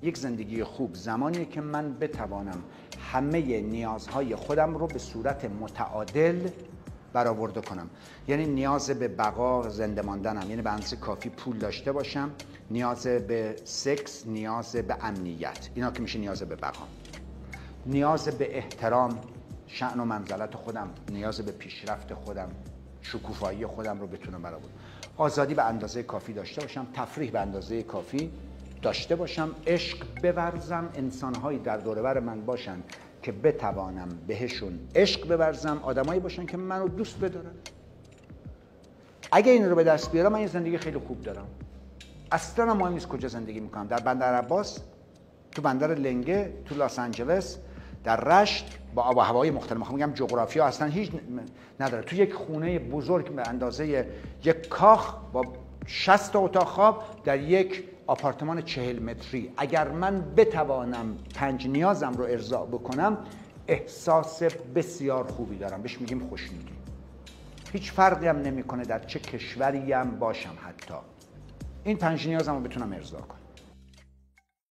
یک زندگی خوب زمانیه که من بتوانم همه نیازهای خودم رو به صورت متعادل برآورده کنم. یعنی نیاز به بقا، زنده ماندنم، یعنی به اندازه کافی پول داشته باشم، نیاز به سکس، نیاز به امنیت، اینا که میشه نیاز به بقا، نیاز به احترام، شأن و منزلت خودم، نیاز به پیشرفت خودم، شکوفایی خودم رو بتونم برآورد. آزادی به اندازه کافی داشته باشم، تفریح به اندازه کافی داشته باشم، عشق بورزم، انسانهایی در دور و بر من باشن که بتوانم بهشون عشق بورزم، آدمایی باشن که منو دوست بدارن. اگه این رو به دست بیارم من یه زندگی خیلی خوب دارم. اصلا مهم نیست کجا زندگی میکنم، در بندر عباس، تو بندر لنگه، تو لاس آنجلس، در رشت، با آب و هوای مختلف. میخوام بگم جغرافیا اصلا هیچ نداره. تو یک خونه بزرگ به اندازه یک کاخ با 60 تا اتاق خواب در یک آپارتمان 40 متری، اگر من بتوانم 5 نیازم رو ارضا بکنم، احساس بسیار خوبی دارم، بهش میگیم خوشنودی. هیچ فرقی هم نمیکنه در چه کشوری هم باشم، حتی این 5 نیازم رو بتونم ارضا کنم.